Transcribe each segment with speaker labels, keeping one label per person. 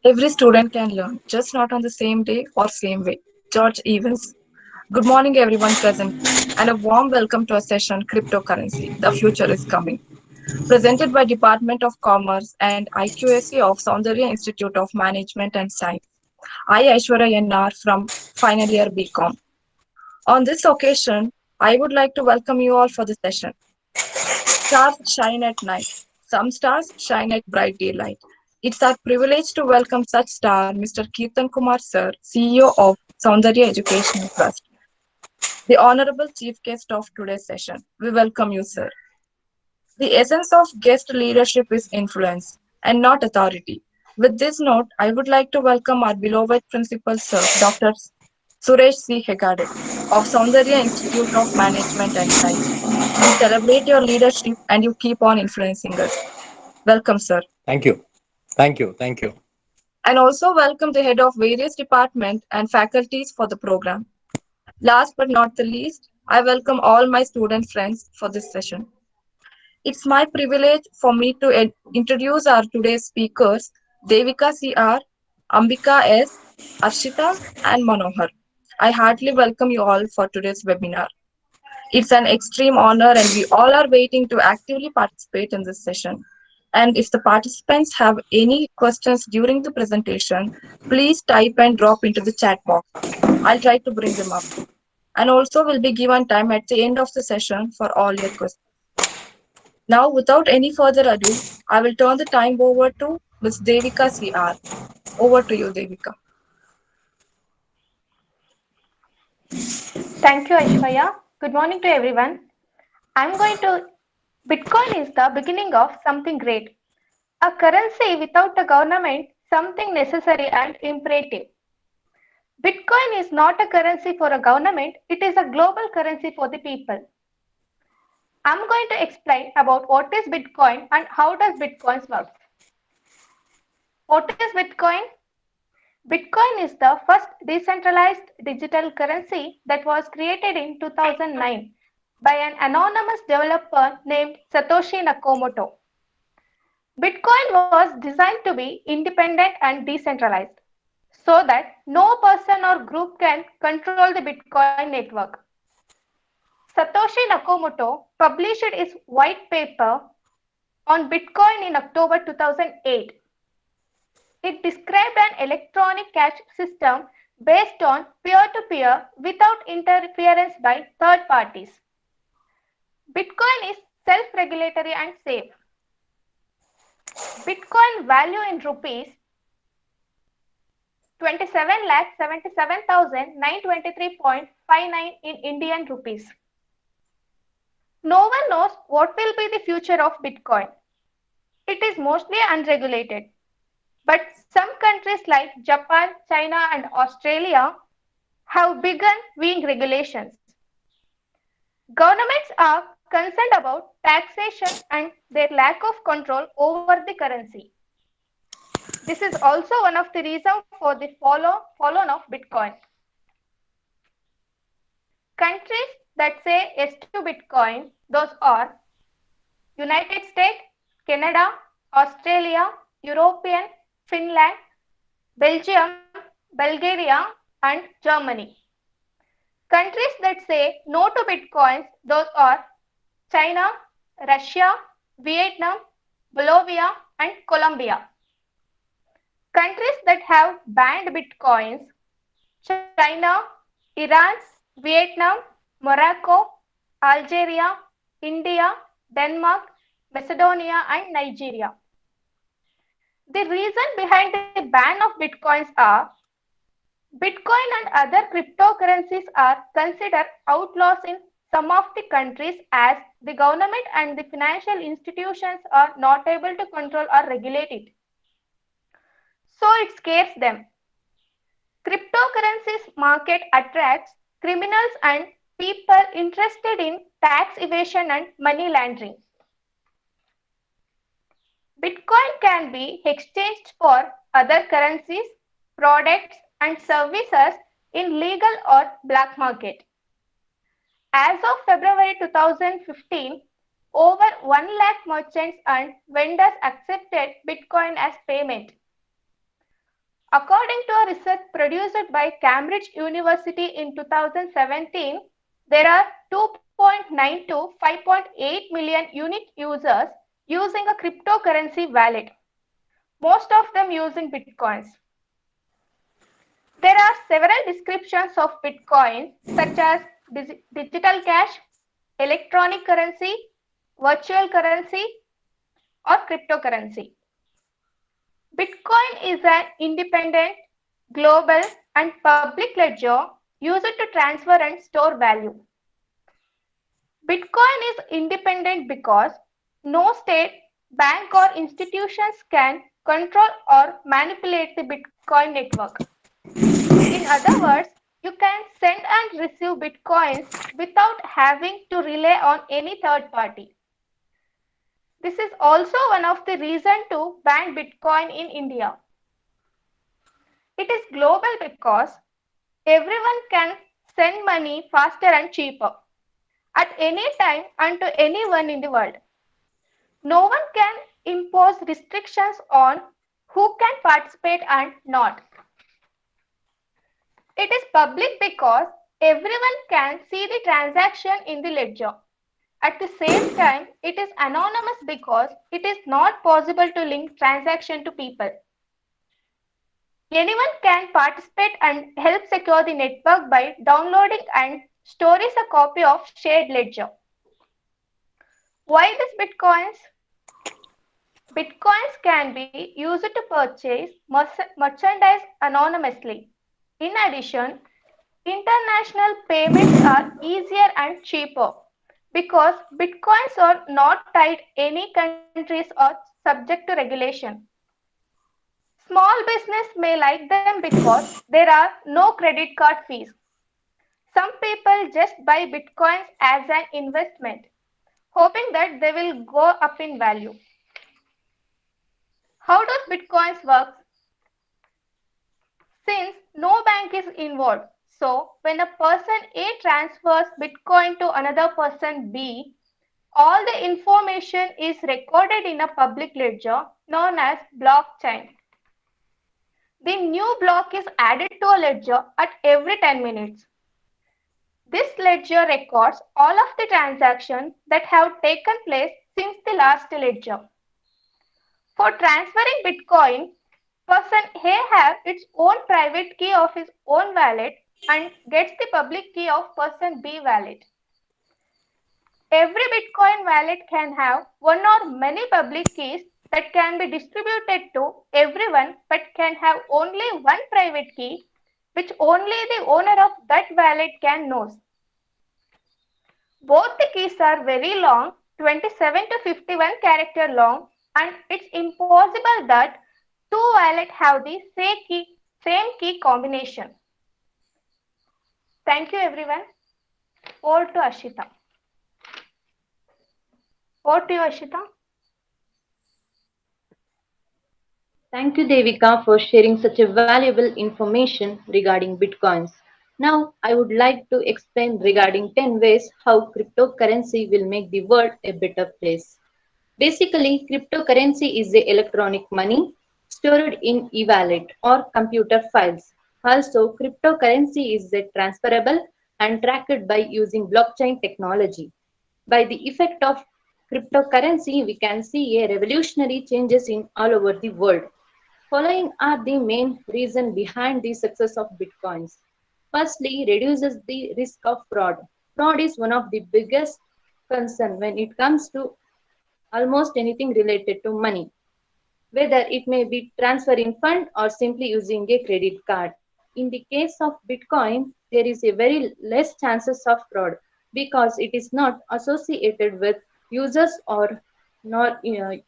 Speaker 1: Every student can learn, just not on the same day or same way. George Evans. Good morning, everyone present, and a warm welcome to our session Cryptocurrency. The future is coming. Presented by Department of Commerce and IQAC of Soundarya Institute of Management and Science. I, Aishwarya NR from final year BCom. On this occasion, I would like to welcome you all for the session. Stars shine at night. Some stars shine at bright daylight. It's our privilege to welcome such star, Mr. Kirtan Kumar Sir, CEO of Soundarya Educational Trust, the honorable chief guest of today's session. We welcome you, sir. The essence of guest leadership is influence and not authority. With this note, I would like to welcome our beloved principal, sir, Dr. Suresh C. Hegade of Soundarya Institute of Management and Science. We celebrate your leadership and you keep on influencing us. Welcome, sir.
Speaker 2: Thank you. Thank you. Thank you.
Speaker 1: And also welcome the head of various departments and faculties for the program. Last but not the least, I welcome all my student friends for this session. It's my privilege for me to introduce our today's speakers, Devika C.R., Ambika S., Arshita, and Manohar. I heartily welcome you all for today's webinar. It's an extreme honor, and we all are waiting to actively participate in this session. And if the participants have any questions during the presentation, please type and drop into the chat box. I'll try to bring them up. And also, will be given time at the end of the session for all your questions. Now, without any further ado, I will turn the time over to Ms. Devika CR. Over to you, Devika.
Speaker 3: Thank you, Aishwarya. Good morning to everyone. I'm going to. Bitcoin is the beginning of something great. A currency without a government, something necessary and imperative. Bitcoin is not a currency for a government, it is a global currency for the people. I'm going to explain about what is Bitcoin and how does Bitcoin work. What is Bitcoin? Bitcoin is the first decentralized digital currency that was created in 2009 by an anonymous developer named Satoshi Nakamoto. Bitcoin was designed to be independent and decentralized so that no person or group can control the Bitcoin network. Satoshi Nakamoto published his white paper on Bitcoin in October 2008. It described an electronic cash system based on peer-to-peer without interference by third parties. Bitcoin is self-regulatory and safe. Bitcoin value in rupees 27,77,923.59 in Indian rupees. No one knows what will be the future of Bitcoin. It is mostly unregulated. But some countries like Japan, China, and Australia have begun viewing regulations. Governments are concerned about taxation and their lack of control over the currency. This is also one of the reasons for the fall-on of Bitcoin. Countries that say yes to Bitcoin, those are United States, Canada, Australia, European, Finland, Belgium, Bulgaria, and Germany. Countries that say no to Bitcoins, those are China, Russia, Vietnam, Bolivia, and Colombia. Countries that have banned Bitcoins, China, Iran, Vietnam, Morocco, Algeria, India, Denmark, Macedonia, and Nigeria. The reason behind the ban of Bitcoins are Bitcoin and other cryptocurrencies are considered outlaws in some of the countries as the government and the financial institutions are not able to control or regulate it. So it scares them. Cryptocurrencies market attracts criminals and people interested in tax evasion and money laundering. Bitcoin can be exchanged for other currencies, products, and services in legal or black market. As of February 2015, over 1 lakh merchants and vendors accepted Bitcoin as payment. According to a research produced by Cambridge University in 2017, there are 2.9 to 5.8 million unique users using a cryptocurrency wallet, most of them using bitcoins. There are several descriptions of Bitcoin, such as digital cash, electronic currency, virtual currency, or cryptocurrency. Bitcoin is an independent, global, and public ledger used to transfer and store value. Bitcoin is independent because no state, bank, or institutions can control or manipulate the Bitcoin network. In other words, you can send and receive bitcoins without having to rely on any third party. This is also one of the reasons to ban Bitcoin in India. It is global because everyone can send money faster and cheaper at any time and to anyone in the world. No one can impose restrictions on who can participate and not. It is public because everyone can see the transaction in the ledger. At the same time, it is anonymous because it is not possible to link transaction to people. Anyone can participate and help secure the network by downloading and storing a copy of shared ledger. Why these bitcoins? Bitcoins can be used to purchase merchandise anonymously. In addition, international payments are easier and cheaper because bitcoins are not tied any countries or subject to regulation. Small business may like them because there are no credit card fees. Some people just buy bitcoins as an investment, hoping that they will go up in value. How does bitcoins work? Since no bank is involved, so when a person A transfers bitcoin to another person B, all the information is recorded in a public ledger known as blockchain. The new block is added to a ledger at every 10 minutes. This ledger records all of the transactions that have taken place since the last ledger. For transferring Bitcoin, person A has its own private key of his own wallet and gets the public key of person B wallet. Every Bitcoin wallet can have one or many public keys that can be distributed to everyone but can have only one private key which only the owner of that wallet can know. Both the keys are very long, 27 to 51 character long, and it's impossible that two wallets have the same key combination. Thank you everyone. Over to Ashita. Over to you, Ashita.
Speaker 4: Thank you, Devika, for sharing such a valuable information regarding Bitcoins. Now, I would like to explain regarding 10 ways how cryptocurrency will make the world a better place. Basically, cryptocurrency is the electronic money stored in e-wallet or computer files. Also, cryptocurrency is the transferable and tracked by using blockchain technology. By the effect of cryptocurrency, we can see a revolutionary changes in all over the world. Following are the main reason behind the success of Bitcoins. Firstly, reduces the risk of fraud. Fraud is one of the biggest concern when it comes to almost anything related to money, whether it may be transferring fund or simply using a credit card. In the case of Bitcoin, there is a very less chances of fraud because it is not associated with users or nor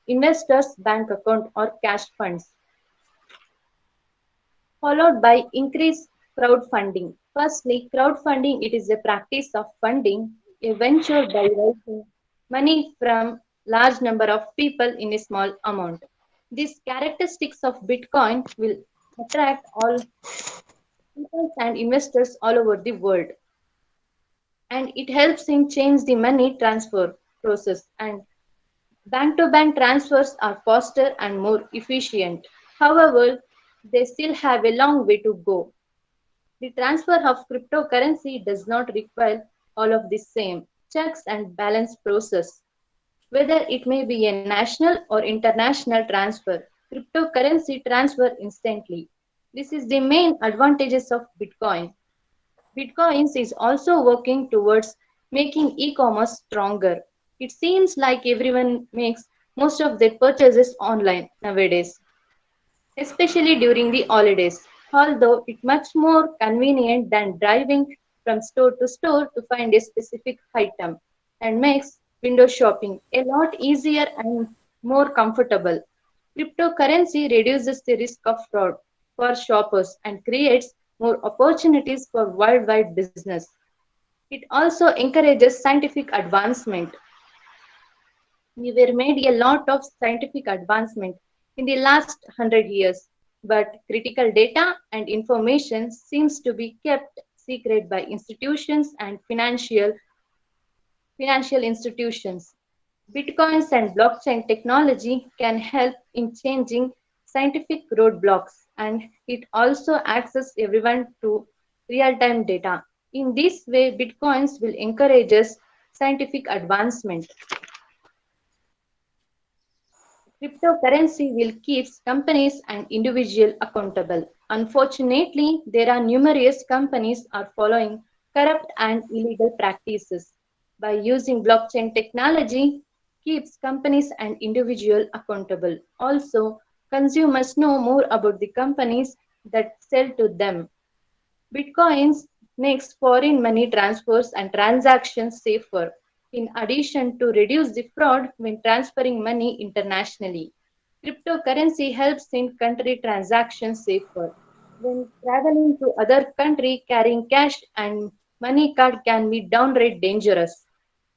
Speaker 4: investors' bank account or cash funds. Followed by increased crowdfunding. Firstly, crowdfunding it is a practice of funding a venture by raising money from large number of people in a small amount. These characteristics of Bitcoin will attract all people and investors all over the world, and it helps in change the money transfer process, and bank to bank transfers are faster and more efficient. However, they still have a long way to go. The transfer of cryptocurrency does not require all of the same checks and balance process. Whether it may be a national or international transfer, cryptocurrency transfer instantly. This is the main advantages of Bitcoin. Bitcoins is also working towards making e-commerce stronger. It seems like everyone makes most of their purchases online nowadays, especially during the holidays, although it's much more convenient than driving from store to store to find a specific item and makes window shopping a lot easier and more comfortable. Cryptocurrency reduces the risk of fraud for shoppers and creates more opportunities for worldwide business. It also encourages scientific advancement. We were made a lot of scientific advancement in the last 100 years, but critical data and information seems to be kept secret by institutions and financial institutions. Bitcoins and blockchain technology can help in changing scientific roadblocks, and it also access everyone to real-time data. In this way, Bitcoins will encourage scientific advancement. Cryptocurrency will keep companies and individuals accountable. Unfortunately, there are numerous companies are following corrupt and illegal practices. By using blockchain technology, keeps companies and individuals accountable. Also, consumers know more about the companies that sell to them. Bitcoins makes foreign money transfers and transactions safer, in addition to reduce the fraud when transferring money internationally. Cryptocurrency helps in country transactions safer. When traveling to other country, carrying cash and money card can be downright dangerous.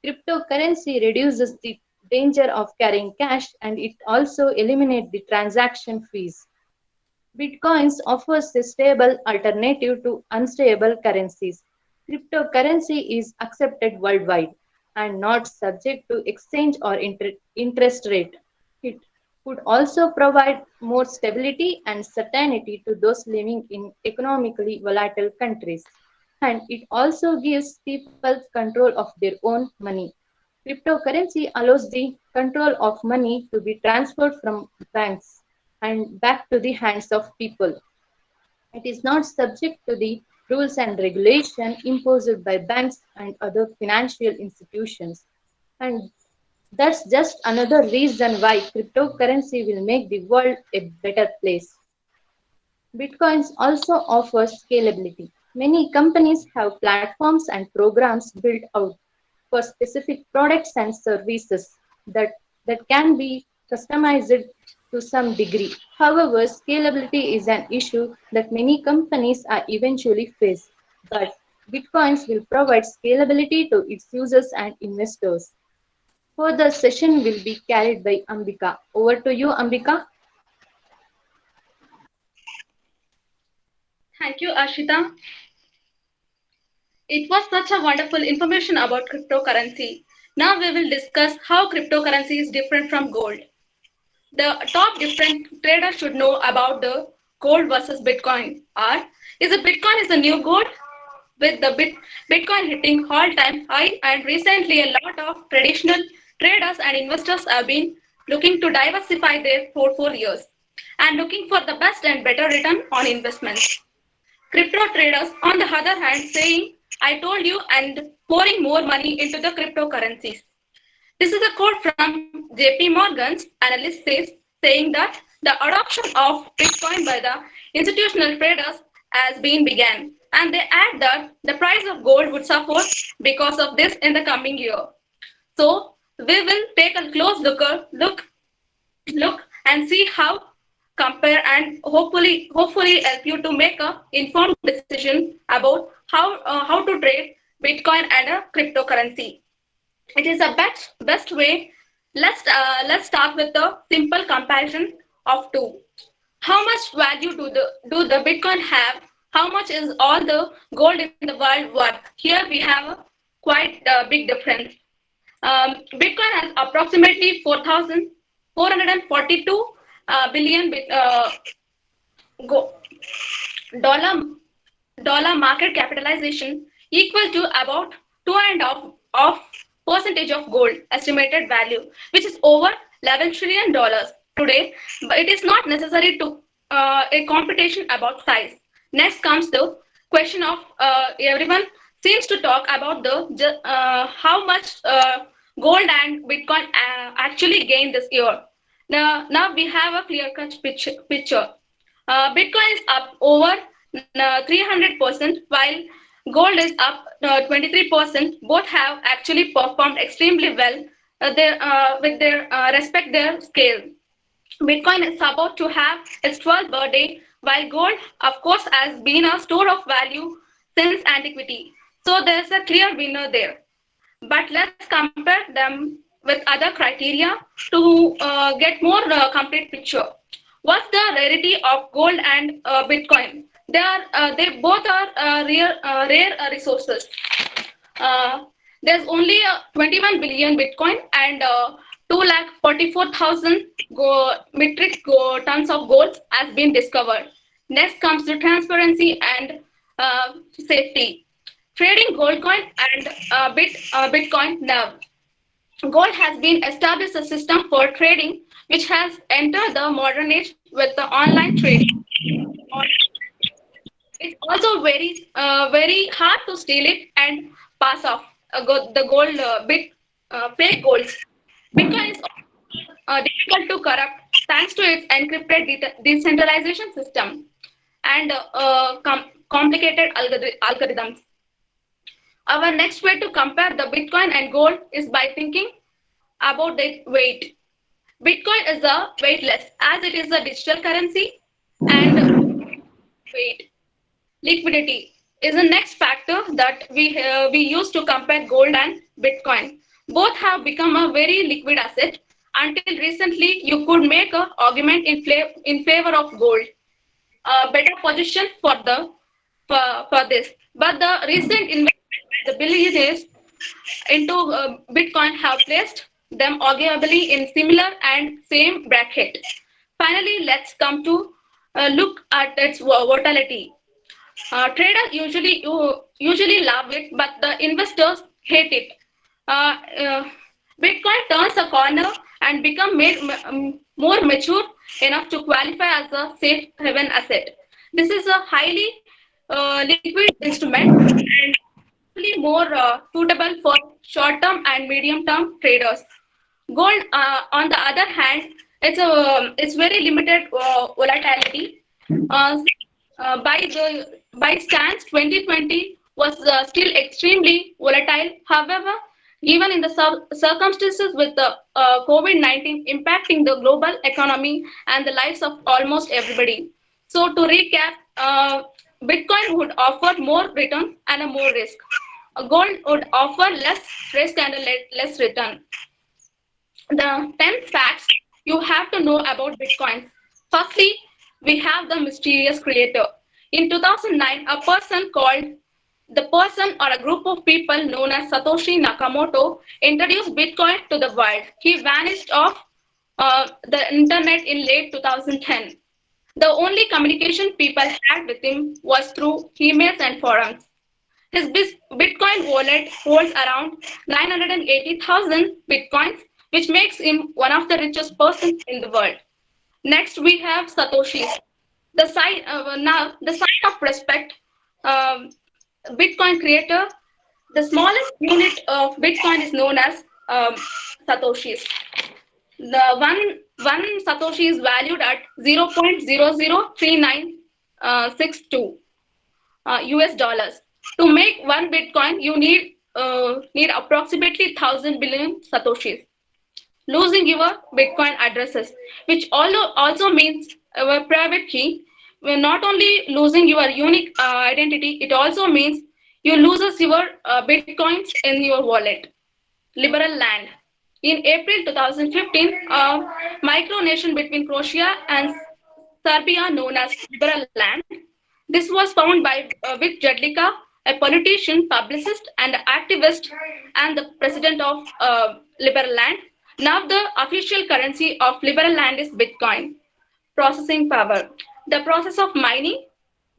Speaker 4: Cryptocurrency reduces the danger of carrying cash and it also eliminates the transaction fees. Bitcoins offers a stable alternative to unstable currencies. Cryptocurrency is accepted worldwide and not subject to exchange or interest rate. It could also provide more stability and certainty to those living in economically volatile countries. And it also gives people control of their own money. Cryptocurrency allows the control of money to be transferred from banks and back to the hands of people. It is not subject to the rules and regulation imposed by banks and other financial institutions. And that's just another reason why cryptocurrency will make the world a better place. Bitcoins also offers scalability. Many companies have platforms and programs built out for specific products and services that, that can be customized to some degree. However, scalability is an issue that many companies are eventually face, but Bitcoins will provide scalability to its users and investors. Further session will be carried by Ambika. Over to you, Ambika.
Speaker 5: Thank you, Ashita. It was such a wonderful information about cryptocurrency. Now we will discuss how cryptocurrency is different from gold. The top different traders should know about the gold versus Bitcoin are: is the Bitcoin is the new gold, with the Bitcoin hitting all-time high, and recently a lot of traditional traders and investors have been looking to diversify their portfolios and looking for the best and better return on investments. Crypto traders, on the other hand, saying, I told you, and pouring more money into the cryptocurrencies. This is a quote from JP Morgan's analyst says, saying that the adoption of Bitcoin by the institutional traders has been began. And they add that the price of gold would suffer because of this in the coming year. So we will take a close look and see how compare and hopefully help you to make a informed decision about how to trade Bitcoin and a cryptocurrency. It is a best way. Let's start with a simple comparison of two. How much value do the Bitcoin have? How much is all the gold in the world worth? Here we have a quite big difference. Bitcoin has approximately 4,442 billion go- dollar dollar market capitalization equal to about 2.5% of gold estimated value, which is over $11 trillion today. But it is not necessary to a competition about size. Next comes the question of everyone seems to talk about the how much gold and Bitcoin actually gained this year. Now we have a clear-cut picture. Bitcoin is up over 300%, while gold is up 23%. Both have actually performed extremely well with their respect their scale. Bitcoin is about to have its 12th birthday, while gold, of course, has been a store of value since antiquity. So there's a clear winner there. But let's compare them with other criteria to get more complete picture. What's the rarity of gold and Bitcoin? They both are rare resources. Uh, there's only 21 billion Bitcoin and 2,44,000 metric tons of gold has been discovered. Next comes the transparency and safety. Trading gold coin and Bitcoin now. Gold has been established a system for trading which has entered the modern age with the online trading. It's also very hard to steal it and pass off the gold fake golds. Bitcoin is difficult to corrupt thanks to its encrypted decentralization system and complicated algorithms. Our next way to compare the Bitcoin and gold is by thinking about the weight. Bitcoin is a weightless as it is a digital currency and weight. Liquidity is the next factor that we use to compare gold and Bitcoin. Both have become a very liquid asset. Until recently, you could make an argument in favor of gold, a better position for this. But the recent investment by the billionaires into Bitcoin have placed them arguably in similar and same bracket. Finally, let's come to look at its volatility. Traders usually love it, but the investors hate it. Uh, uh, Bitcoin turns a corner and become more mature enough to qualify as a safe haven asset. This is a highly liquid instrument and actually more suitable for short-term and medium-term traders. Gold, on the other hand, it's very limited volatility. Uh, by stance, 2020 was still extremely volatile. However, even in the circumstances with the COVID-19 impacting the global economy and the lives of almost everybody. So to recap, Bitcoin would offer more return and a more risk. Gold would offer less risk and a less return. The 10 facts you have to know about Bitcoin. Firstly, we have the mysterious creator. In 2009, a person called the person or a group of people known as Satoshi Nakamoto introduced Bitcoin to the world. He vanished off the internet in late 2010. The only communication people had with him was through emails and forums. His Bitcoin wallet holds around 980,000 Bitcoins, which makes him one of the richest persons in the world. Next, we have Satoshi. The sign of respect. Um, Bitcoin creator. The smallest unit of Bitcoin is known as Satoshis. The one Satoshi is valued at 0.003962 US dollars. To make one Bitcoin, you need approximately 1,000 billion Satoshis. Losing your Bitcoin addresses, which also means a private key. We're not only losing your unique identity, it also means you loses your Bitcoins in your wallet. Liberal land. In April 2015, a micronation between Croatia and Serbia known as Liberal Land. This was found by Vic Jedlicka, a politician, publicist, and activist, and the president of Liberal Land. Now the official currency of Liberal Land is Bitcoin. Processing power. The process of mining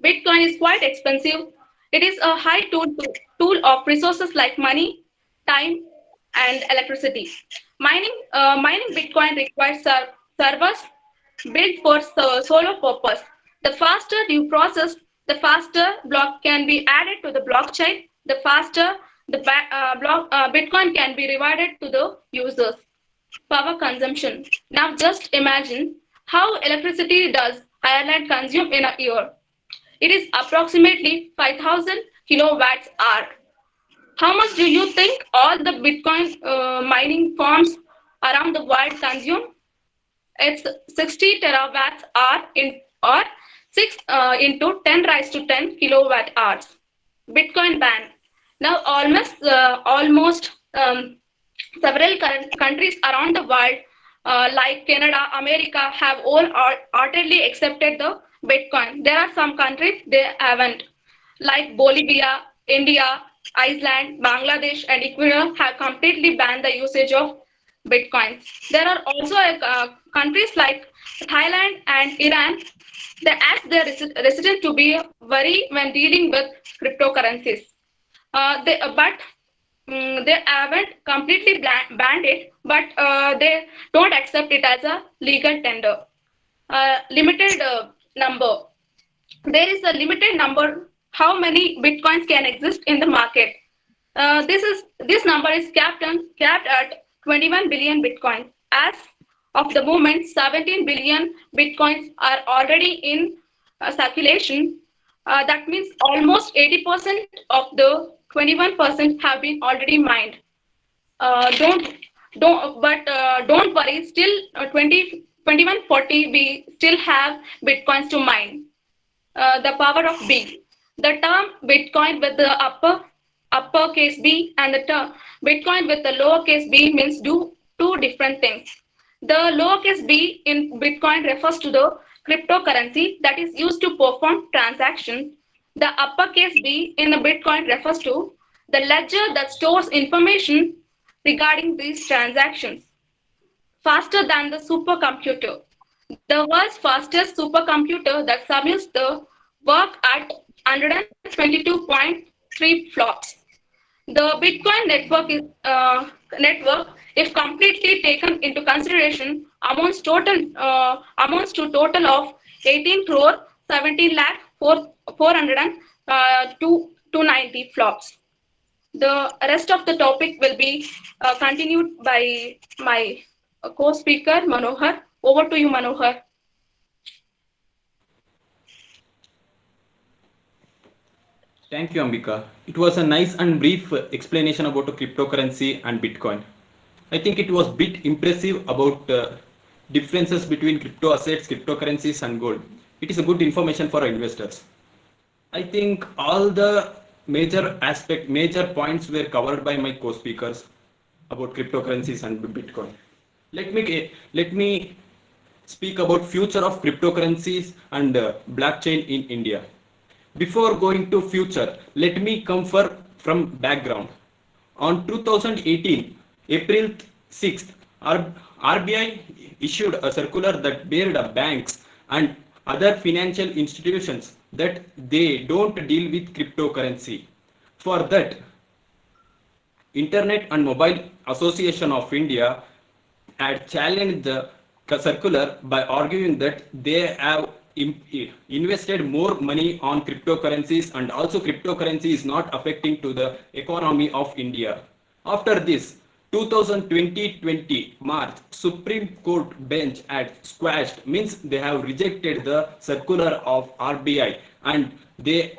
Speaker 5: Bitcoin is quite expensive. It is a high tool of resources like money, time, and electricity. Mining Bitcoin requires servers built for solo purpose. The faster you process, the faster block can be added to the blockchain, the faster Bitcoin can be rewarded to the users. Power consumption. Now just imagine how electricity does Ireland consume in a year. It is approximately 5,000 kilowatts hour. How much do you think all the Bitcoin mining farms around the world consume? It's 60 terawatts hour in or 6 into 10 raised to 10 kilowatt hours. Bitcoin ban. Now almost several countries around the world, like Canada, America, have all heartedly accepted the Bitcoin. There are some countries they haven't, like Bolivia, India, Iceland, Bangladesh, and Ecuador have completely banned the usage of Bitcoins. There are also countries like Thailand and Iran that ask their residents to be wary when dealing with cryptocurrencies. But they haven't completely banned it, but they don't accept it as a legal tender. Limited number. There is a limited number how many bitcoins can exist in the market. This number is capped at 21 billion bitcoins. As of the moment, 17 billion bitcoins are already in circulation. That means almost 80% of the 21% have been already mined. Uh, don't don't worry. Still, 2140 we still have bitcoins to mine. The power of B. The term Bitcoin with the uppercase B and the term Bitcoin with the lowercase b means do two different things. The lowercase b in Bitcoin refers to the cryptocurrency that is used to perform transactions. The uppercase B in the Bitcoin refers to the ledger that stores information regarding these transactions. Faster than the supercomputer. The world's fastest supercomputer that simulates the work at 122.3 flops. The Bitcoin network, if completely taken into consideration, amounts to total of 18 crore 17 lakh 400 290 flops. The rest of the topic will be continued by my co-speaker Manohar. Over to you, Manohar.
Speaker 6: Thank you, Ambika. It was a nice and brief explanation about cryptocurrency and Bitcoin. I think it was a bit impressive about differences between crypto assets, cryptocurrencies, and gold. It is a good information for investors. I think all the major points were covered by my co-speakers about cryptocurrencies and Bitcoin. Let me speak about future of cryptocurrencies and blockchain in India. Before going to future, let me come from background. On 2018, April 6th, RBI issued a circular that barred banks and other financial institutions that they don't deal with cryptocurrency. For that, Internet and Mobile Association of India had challenged the circular by arguing that they have invested more money on cryptocurrencies and also cryptocurrency is not affecting to the economy of India. After this, 2020 March, Supreme Court bench had squashed, means they have rejected the circular of RBI and they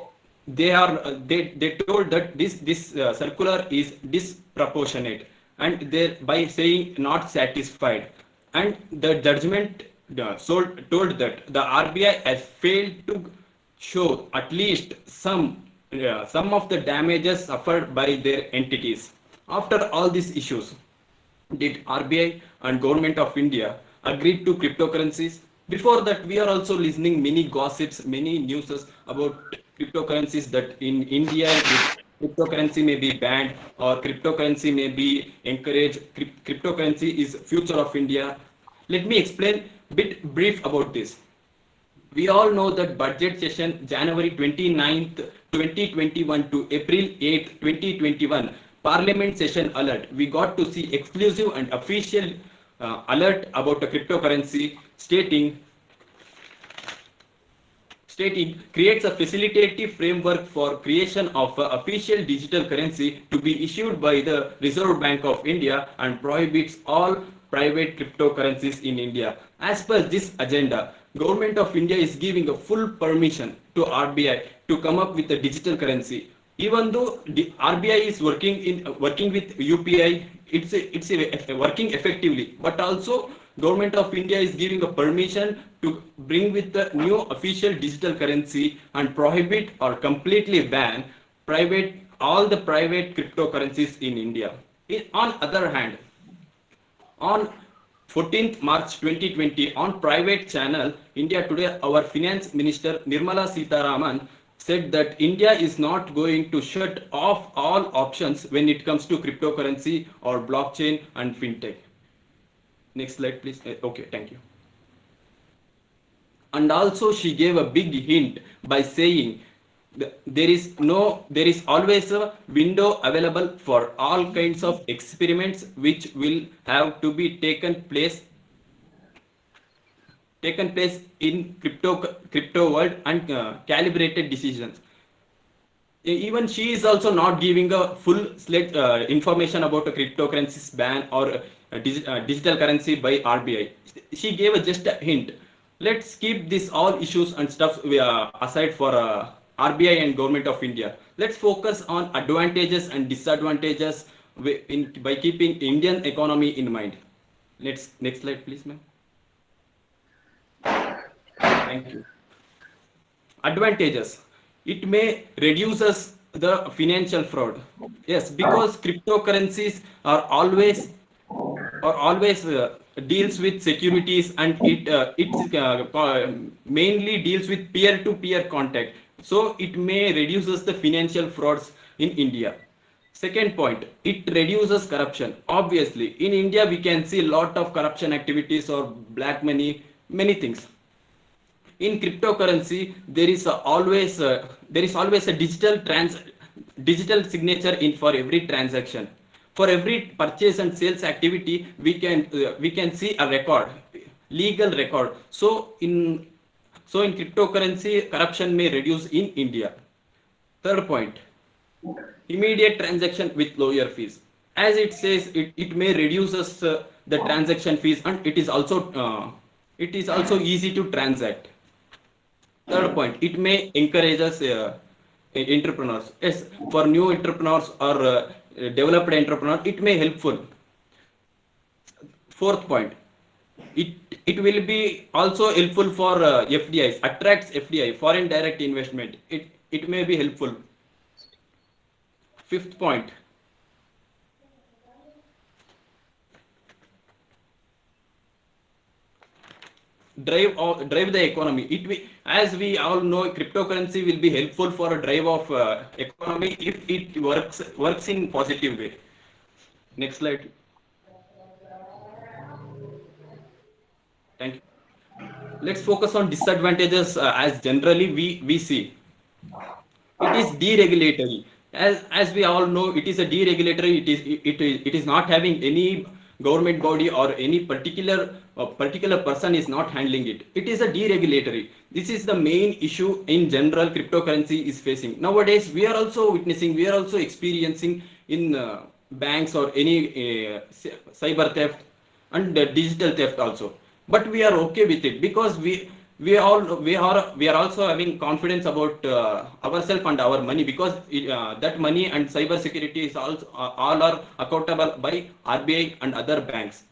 Speaker 6: told that this circular is disproportionate and they by saying not satisfied, and the judgment told that the RBI has failed to show at least some of the damages suffered by their entities. After all these issues, did RBI and Government of India agreed to cryptocurrencies? Before that, we are also listening many gossips, many newses about cryptocurrencies that in India cryptocurrency may be banned or cryptocurrency may be encouraged. Cryptocurrency is future of India. Let me explain bit brief about this. We all know that budget session January 29th, 2021 to April 8th, 2021, Parliament session alert. We got to see exclusive and official alert about the cryptocurrency stating creates a facilitative framework for creation of an official digital currency to be issued by the Reserve Bank of India and prohibits all private cryptocurrencies in India. As per this agenda, Government of India is giving a full permission to RBI to come up with a digital currency. Even though the RBI is working with UPI, it's working effectively, but also Government of India is giving a permission to bring with the new official digital currency and prohibit or completely ban all the private cryptocurrencies in India. On other hand, on 14th March 2020, on private channel India Today, our Finance Minister Nirmala Sitharaman said that India is not going to shut off all options when it comes to cryptocurrency or blockchain and fintech. Next slide, please. Okay, thank you. And also she gave a big hint by saying there is always a window available for all kinds of experiments which will have to be taken place in crypto world and calibrated decisions. Even she is also not giving a full information about a cryptocurrencies ban or digital currency by RBI. She gave just a hint. Let's keep this all issues and stuff aside for RBI and Government of India. Let's focus on advantages and disadvantages by keeping Indian economy in mind. Next slide, please, ma'am. Thank you. Advantages. It may reduces the financial fraud. Yes, because cryptocurrencies are always deals with securities, and it mainly deals with peer-to-peer contact. So it may reduces the financial frauds in India. Second point, it reduces corruption. Obviously, in India we can see a lot of corruption activities or black money, many things. In cryptocurrency, there is always a digital signature in for every transaction. For every purchase and sales activity, we can see a record, legal record. So in cryptocurrency, corruption may reduce in India. Third point, immediate transaction with lower fees. As it says, it may reduces the transaction fees, and it is also easy to transact. Third point, it may encourage us entrepreneurs. Yes, for new entrepreneurs or developed entrepreneur, it may helpful. Fourth point, it will be also helpful for FDIs, attracts FDI, foreign direct investment. It may be helpful. Fifth point, drive the economy. As we all know, cryptocurrency will be helpful for a drive of economy if it works in positive way. Next slide. Thank you. Let's focus on disadvantages as generally we see. It is deregulatory. As we all know, it is a deregulatory. It is not having any government body or any particular person is not handling it. It is a deregulatory. This is the main issue in general cryptocurrency is facing. Nowadays, we are also experiencing in banks or any cyber theft and digital theft also. But we are okay with it because we are also having confidence about ourselves and our money, because that money and cyber security is also all are accountable by RBI and other banks.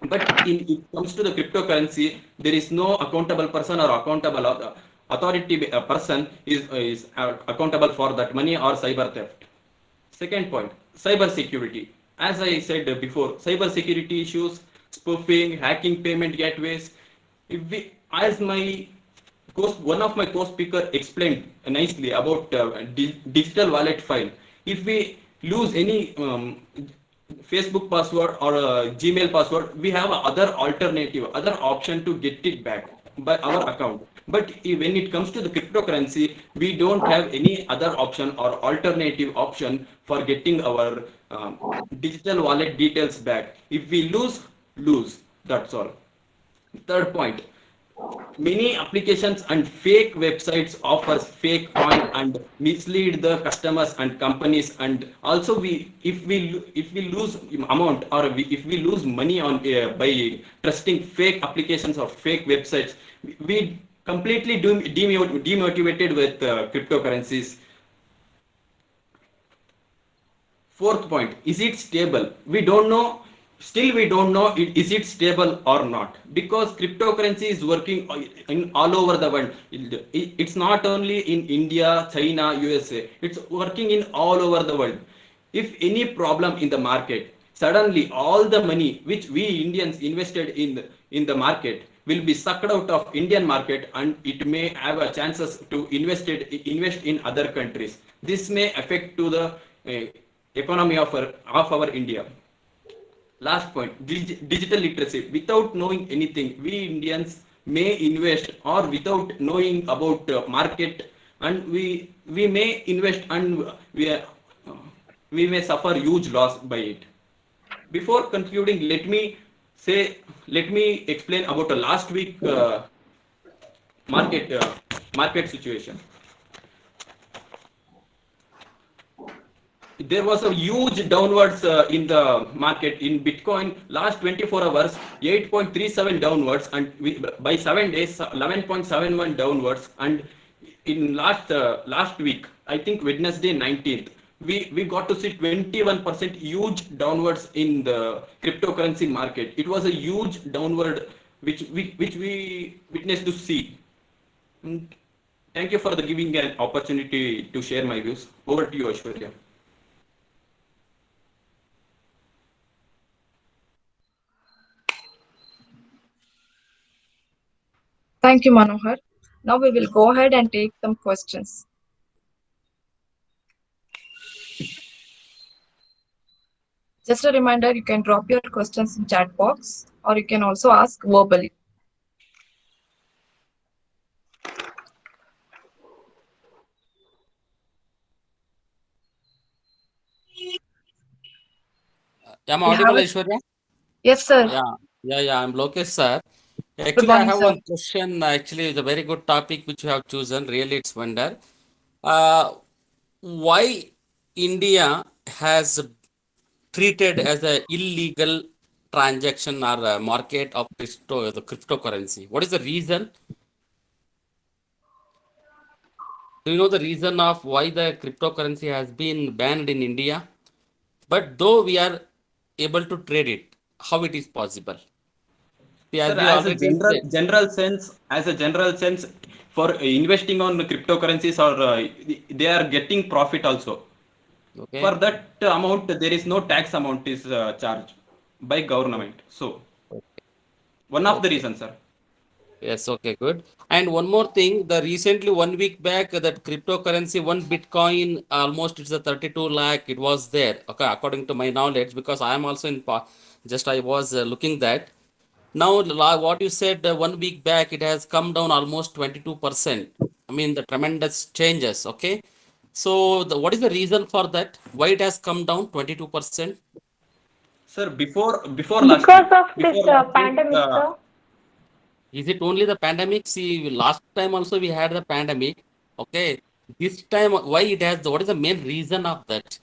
Speaker 6: But it comes to the cryptocurrency, there is no accountable person or accountable authority person is accountable for that money or cyber theft. Second point, cyber security. As I said before, cyber security issues, spoofing, hacking payment gateways. As one of my co-speaker explained nicely about digital wallet file. If we lose any Facebook password or Gmail password, we have other alternative, other option to get it back. by our account. But when it comes to the cryptocurrency, we don't have any other option or alternative option for getting our digital wallet details back. If we lose. That's all. Third point, many applications and fake websites offers fake coin and mislead the customers and companies. And also we if we lose amount, or if we lose money on by trusting fake applications or fake websites, we completely demotivated with cryptocurrencies. Fourth point, is it stable? We don't know. Still, we don't know is it stable or not, because cryptocurrency is working in all over the world. It's not only in India, China, USA. It's working in all over the world. If any problem in the market, suddenly all the money which we Indians invested in the market will be sucked out of Indian market, and it may have a chances to invest in other countries. This may affect to the economy of our India. Last point, digital literacy. Without knowing anything, we Indians may invest, or without knowing about market, and we may invest, and we may suffer huge loss by it. Before concluding, let me explain about the last week market market situation. There was a huge downwards in the market in Bitcoin. Last 24 hours, 8.37 downwards, and by 7 days, 11.71 downwards. And in last week, I think Wednesday 19th, we got to see 21% huge downwards in the cryptocurrency market. It was a huge downward which we witnessed to see. And thank you for the giving an opportunity to share my views. Over to you, Aishwarya.
Speaker 1: Thank you, Manohar. Now we will go ahead and take some questions. Just a reminder, you can drop your questions in chat box, or you can also ask verbally.
Speaker 7: Am I
Speaker 1: We have
Speaker 7: audible,
Speaker 1: a...
Speaker 7: Aishwarya?
Speaker 1: Yes, sir.
Speaker 7: Yeah. I'm Lokesh, sir.
Speaker 1: Good
Speaker 7: Actually, I
Speaker 1: morning,
Speaker 7: have
Speaker 1: sir.
Speaker 7: one question. Actually, it's a very good topic which you have chosen. Really, it's wonder. Uh, why India has treated as a illegal transaction or a market of the cryptocurrency? What is the reason? Do you know the reason of why the cryptocurrency has been banned in India? But though we are able to trade it, how it is possible? See, as
Speaker 6: Sir,
Speaker 7: we
Speaker 6: as a
Speaker 7: already said,
Speaker 6: general sense, for investing on cryptocurrencies, or they are getting profit also. For
Speaker 7: okay.
Speaker 6: that amount, there is no tax amount is charged by government. So one of the
Speaker 7: Okay.
Speaker 6: reasons, sir.
Speaker 7: Yes, okay, good. And one more thing, the recently 1 week back, that cryptocurrency, one Bitcoin, almost it's a 32 lakh, it was there. Okay, according to my knowledge, because I am also in, just I was looking that. Now, what you said 1 week back, it has come down almost 22%. I mean, the tremendous changes, okay? So, what is the reason for that? Why it has come down 22%?
Speaker 6: Sir, before last
Speaker 3: Because
Speaker 6: week,
Speaker 3: of this pandemic, sir.
Speaker 7: Is it only the pandemic? See, last time also we had the pandemic. Okay. This time, why it has, what is the main reason of that?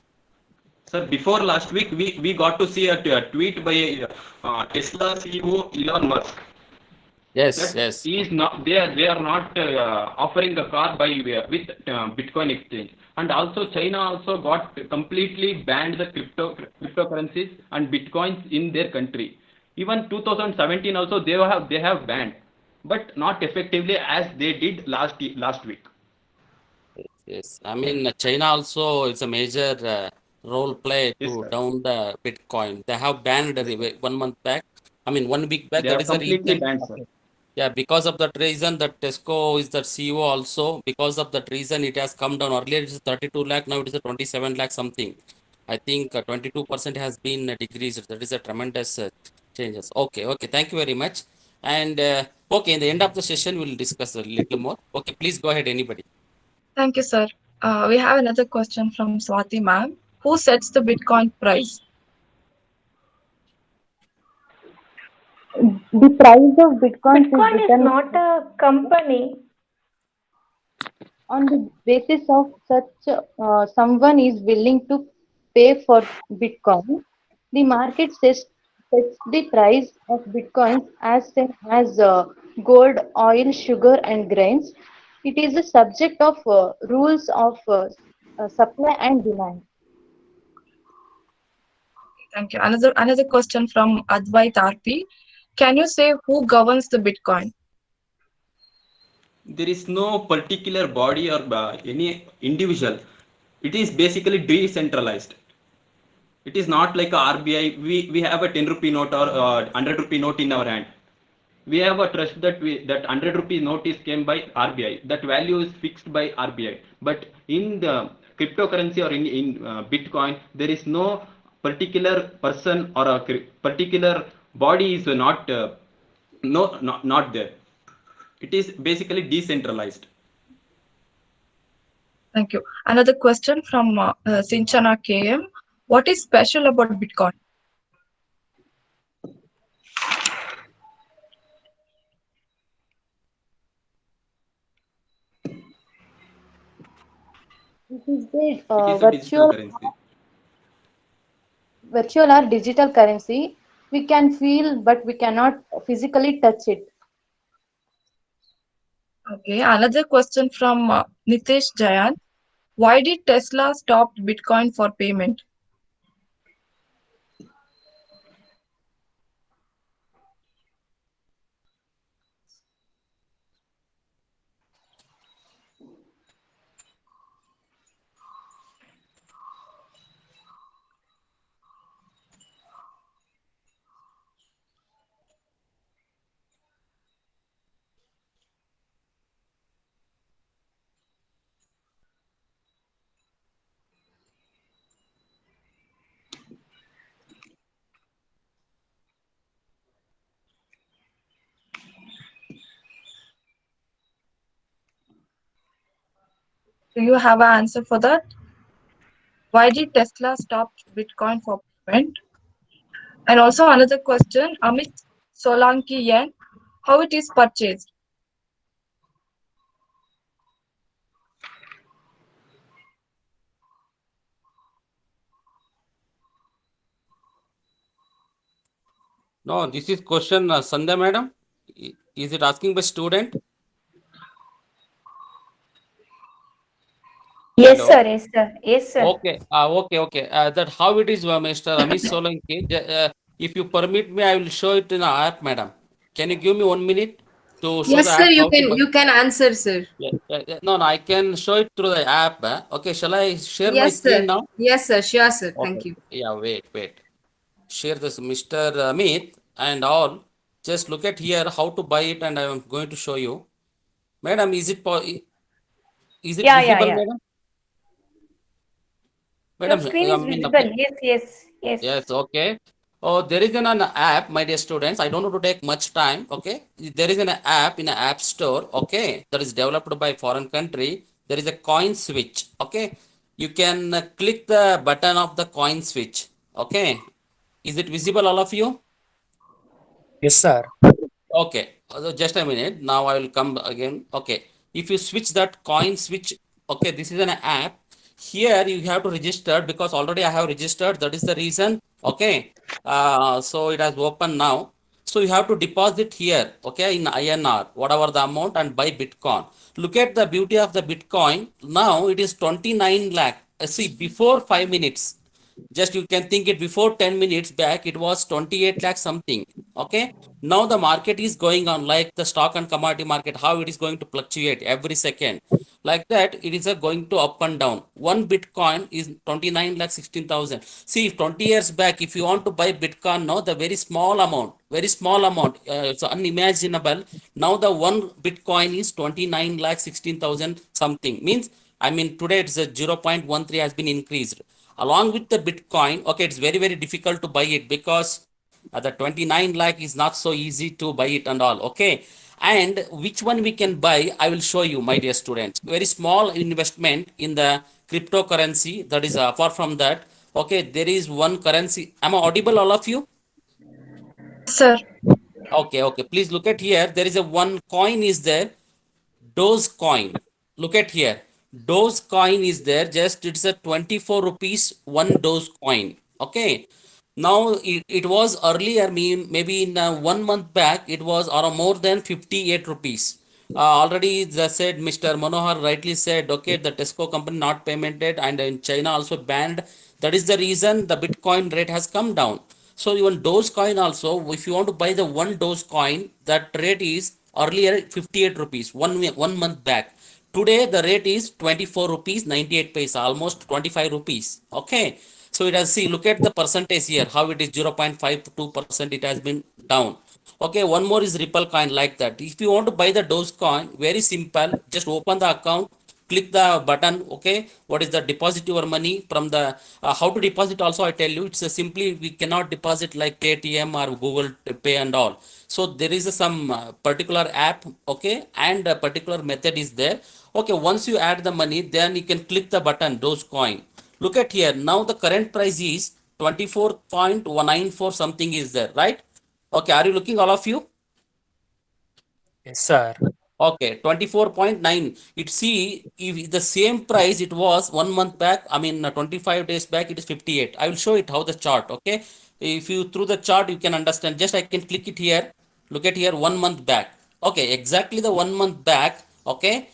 Speaker 6: sir, before last week, we got to see a tweet by Tesla CEO Elon Musk,
Speaker 7: Yes,
Speaker 6: that
Speaker 7: yes.
Speaker 6: is not they are not offering a car by with Bitcoin exchange. And also China also got completely banned the cryptocurrencies and bitcoins in their country. Even 2017 also they have banned, but not effectively as they did last week.
Speaker 7: Yes. I mean, China also is a major role play
Speaker 6: Yes,
Speaker 7: to
Speaker 6: sir.
Speaker 7: down the Bitcoin. They have banned it 1 month back. I mean, 1 week back.
Speaker 6: They
Speaker 7: That
Speaker 6: have
Speaker 7: is the
Speaker 6: completely
Speaker 7: reason.
Speaker 6: banned, sir.
Speaker 7: Yeah, because of that reason, that Tesco is the CEO also. Because of that reason, it has come down. Earlier it is 32 lakh, now it is a 27 lakh something. I think 22% has been decreased. That is a tremendous changes. Okay, okay. Thank you very much. And Okay, in the end of the session, we'll discuss a little more. Okay, please go ahead, anybody.
Speaker 1: Thank you, sir. We have another question from Swati ma'am. Who sets the Bitcoin price?
Speaker 4: The price of bitcoins is
Speaker 3: Bitcoin is
Speaker 4: determined
Speaker 3: not a company.
Speaker 4: on the basis of such someone is willing to pay for bitcoin. The market sets the price of bitcoins as same as gold, oil, sugar, and grains. It is a subject of rules of supply and demand.
Speaker 1: Thank you. Another question from Advait RP. Can you say who governs the Bitcoin?
Speaker 6: There is no particular body or any individual. It is basically decentralized. It is not like a RBI. We have a 10 rupee note or 100 rupee note in our hand. We have a trust that that 100 rupee note is came by RBI. That value is fixed by RBI. But in the cryptocurrency or in Bitcoin, there is no particular person or a particular body is not there. It is basically decentralized.
Speaker 1: Thank you. Another question from Sinchana KM. What is special about Bitcoin?
Speaker 4: It is the
Speaker 6: It is a digital currency.
Speaker 4: virtual or digital currency. We can feel, but we cannot physically touch it.
Speaker 1: Okay. Another question from Nitesh Jayan. Why did Tesla stop Bitcoin for payment? Do you have an answer for that? Why did Tesla stop Bitcoin for payment? And also another question, Amit Solanki Yen, how it is purchased?
Speaker 7: No, this is question Sandhya madam. Is it asking by student?
Speaker 3: Yes,
Speaker 7: Hello.
Speaker 3: sir. Yes, sir. Yes, sir.
Speaker 7: Okay. Okay. That how it is, Mr. Amish Solanki. If you permit me, I will show it in our app, madam. Can you give me 1 minute to show the
Speaker 8: Yes, sir,
Speaker 7: app how to buy?
Speaker 8: you can answer, sir.
Speaker 7: Yeah. No, I can show it through the app. Okay, shall I share my
Speaker 8: Yes,
Speaker 7: screen
Speaker 8: sir.
Speaker 7: now?
Speaker 8: Yes, sir. Sure, sir.
Speaker 7: Okay.
Speaker 8: Thank you.
Speaker 7: Yeah, wait. Share this, Mr. Amit and all. Just look at here how to buy it, and I am going to show you. Madam, is it
Speaker 3: Yeah, yeah,
Speaker 7: visible,
Speaker 3: yeah.
Speaker 7: madam?
Speaker 3: Your
Speaker 7: Madam,
Speaker 3: screen
Speaker 7: I
Speaker 3: is
Speaker 7: mean,
Speaker 3: visible. Yes, yes, yes.
Speaker 7: yes, okay. Oh, there is an app, my dear students. I don't want to take much time. Okay, there is an app in an app store. Okay, that is developed by foreign country. There is a coin switch. Okay, you can click the button of the coin switch. Okay, is it visible, all of you?
Speaker 2: Yes, sir.
Speaker 7: Okay, just a minute. Now I will come again. Okay, if you switch that coin switch, okay, this is an app. Here you have to register because already I have registered. That is the reason. Okay, so it has opened now. So you have to deposit here, okay, in INR, whatever the amount, and buy Bitcoin. Look at the beauty of the Bitcoin. Now it is 29 lakh. See, before 5 minutes. Just you can think it before 10 minutes back, it was 28 lakh something. Okay. Now the market is going on like the stock and commodity market, how it is going to fluctuate every second. Like that, it is going to up and down. One Bitcoin is 29 lakh 16,000. See, if 20 years back, if you want to buy Bitcoin now, the very small amount, it's unimaginable. Now the one Bitcoin is 29 lakh 16,000 something. Means, I mean, today it's a 0.13 has been increased along with the Bitcoin. Okay, it's very difficult to buy it because the 29 lakh is not so easy to buy it and all. Okay, And which one we can buy, I will show you, my dear students. Very small investment in the cryptocurrency. That is apart from that. Okay, there is one currency. Am I audible, all of you?
Speaker 1: Yes, sir.
Speaker 7: Okay, okay. Please look at here. There is a one coin is there. Dogecoin. Look at here. Dogecoin is there. Just it's a 24 rupees one Dogecoin. Okay. Now it was earlier, maybe in 1 month back, it was or more than 58 rupees. Already the said Mr. Manohar rightly said, okay, the Tesco company not paymented and in China also banned. That is the reason the Bitcoin rate has come down. So even Dogecoin also, if you want to buy the one Dogecoin, that rate is earlier 58 rupees 1 month back. Today the rate is 24 rupees 98 paisa, almost 25 rupees. Okay. So it has, see, look at the percentage here, how it is 0.52%, it has been down. Okay, one more is Ripple coin like that. If you want to buy the Dogecoin, very simple, just open the account, click the button. Okay, what is the deposit your money from the how to deposit also I tell you. It's simply we cannot deposit like Paytm or Google Pay and all. So there is some particular app, okay, and a particular method is there. Okay, once you add the money, then you can click the button Dogecoin. Look at here. Now the current price is 24.194 something is there, right? Okay, are you looking, all of you?
Speaker 2: Yes, sir.
Speaker 7: Okay, 24.9. It, see, if the same price it was 1 month back, I mean 25 days back, it is 58. I will show it how the chart, okay? If you through the chart, you can understand. Just I can click it here. Look at here, 1 month back. Okay, exactly the 1 month back, okay?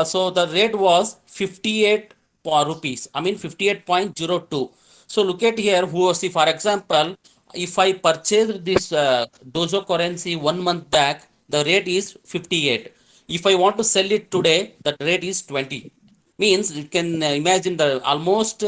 Speaker 7: So the rate was 58 rupees. I mean 58.02. So look at here, who see, for example, if I purchase this Dojo currency 1 month back, the rate is 58. If I want to sell it today, the rate is 20. Means you can imagine the almost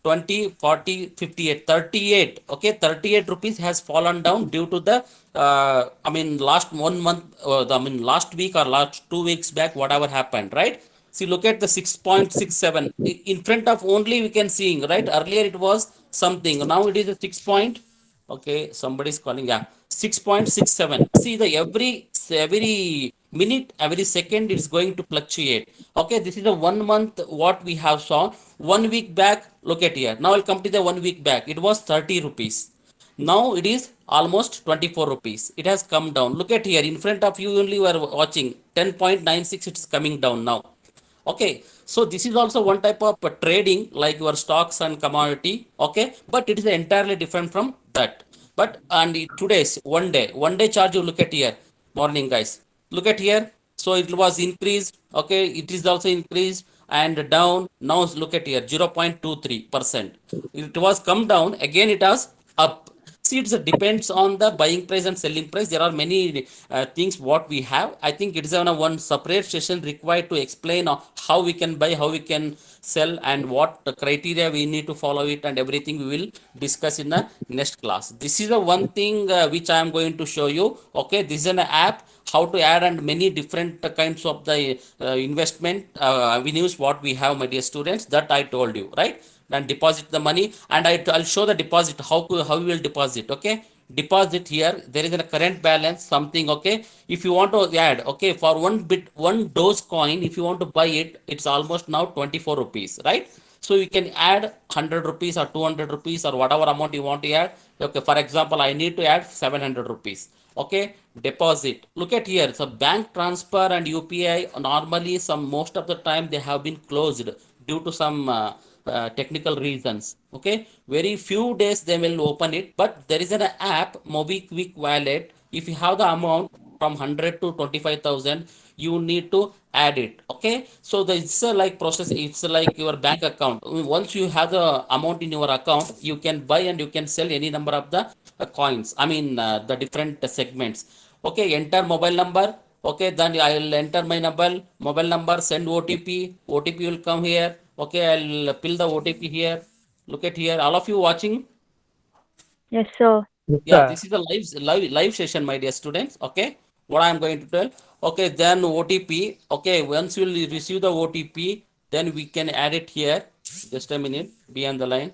Speaker 7: 20, 40, 58, 38. Okay, 38 rupees has fallen down due to the, I mean, last 1 month, I mean, last week or last 2 weeks back, whatever happened, right? See, look at the 6.67. In front of only we can seeing, right? Earlier it was something. Now it is a 6 point. Okay, somebody's calling. Yeah, 6.67. See, the every minute, every second it's going to fluctuate. Okay, this is the 1 month what we have saw. 1 week back, look at here. Now I'll come to the 1 week back. It was 30 rupees. Now it is almost 24 rupees. It has come down. Look at here. In front of you only you are watching 10.96. It's coming down now. Okay, so this is also one type of trading like your stocks and commodity. Okay, but it is entirely different from that. But and today's 1 day charge, you look at here, morning guys, look at here. So it was increased. Okay, it is also increased and down. Now look at here, 0.23%. It was come down again, it has up. See, it depends on the buying price and selling price. There are many things what we have. I think it is on a one separate session required to explain how we can buy, how we can sell, and what criteria we need to follow it, and everything we will discuss in the next class. This is the one thing which I am going to show you. Okay, this is an app how to add and many different kinds of the investment avenues what we have, my dear students. That I told you, right? Then deposit the money, and I'll show the deposit how we will deposit. Okay, deposit here, there is a current balance something. Okay, if you want to add, okay, for one dose coin, if you want to buy it, it's almost now 24 rupees, right? So you can add 100 rupees or 200 rupees or whatever amount you want to add. Okay, for example, I need to add 700 rupees. Okay, deposit. Look at here. So bank transfer and UPI normally most of the time they have been closed due to some technical reasons. Okay, very few days they will open it, but there is an app, MobiKwik wallet. If you have the amount from 100 to 25,000, you need to add it. Okay, so it's a like process. It's like your bank account. Once you have the amount in your account, you can buy and you can sell any number of the coins. I mean the different segments. Okay, enter mobile number. Okay, then I'll enter my mobile number, send OTP. OTP will come here. Okay, I'll fill the OTP here. Look at here, all of you watching.
Speaker 9: Yes, sir.
Speaker 2: Yes,
Speaker 7: Yeah,
Speaker 2: sir.
Speaker 7: this is a live session, my dear students. Okay, what I am going to tell. Okay, then OTP. Okay, once you will receive the OTP, then we can add it here. Just a minute, be on the line.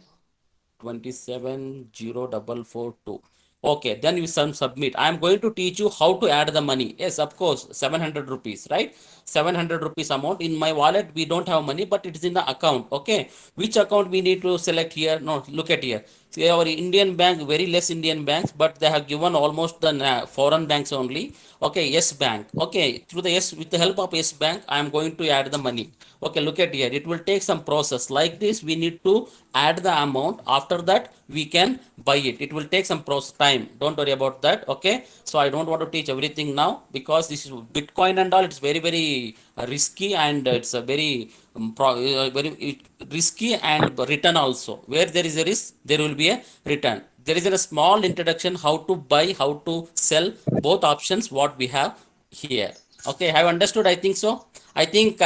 Speaker 7: 2704442. Okay, then you submit. I am going to teach you how to add the money. Yes, of course, 700 rupees, right? 700 rupees amount. In my wallet, we don't have money, but it is in the account. Okay, which account we need to select here? No, look at here. See, our Indian bank, very less Indian banks, but they have given almost the foreign banks only. Okay, yes bank. Okay, through the yes, with the help of yes bank, I am going to add the money. Okay, look at here. It will take some process like this. We need to add the amount. After that, we can buy it. It will take some process time. Don't worry about that. Okay, so I don't want to teach everything now because this is Bitcoin and all. It's very very risky and it's a very risky and return also. Where there is a risk, there will be a return. There is a small introduction how to buy, how to sell, both options what we have here. Okay, have understood? I think so. I think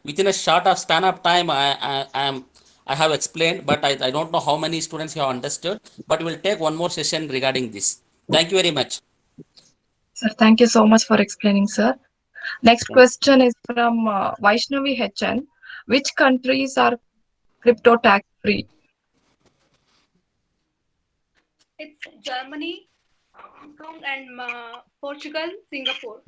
Speaker 7: within a short of span of time, I have explained, but I don't know how many students have understood. But we'll take one more session regarding this. Thank you very much.
Speaker 1: Sir, thank you so much for explaining, sir. Next
Speaker 7: Thank
Speaker 1: question is from Vaishnavi HN. Which countries are crypto tax free?
Speaker 5: It's Germany, Hong Kong, and Portugal, Singapore.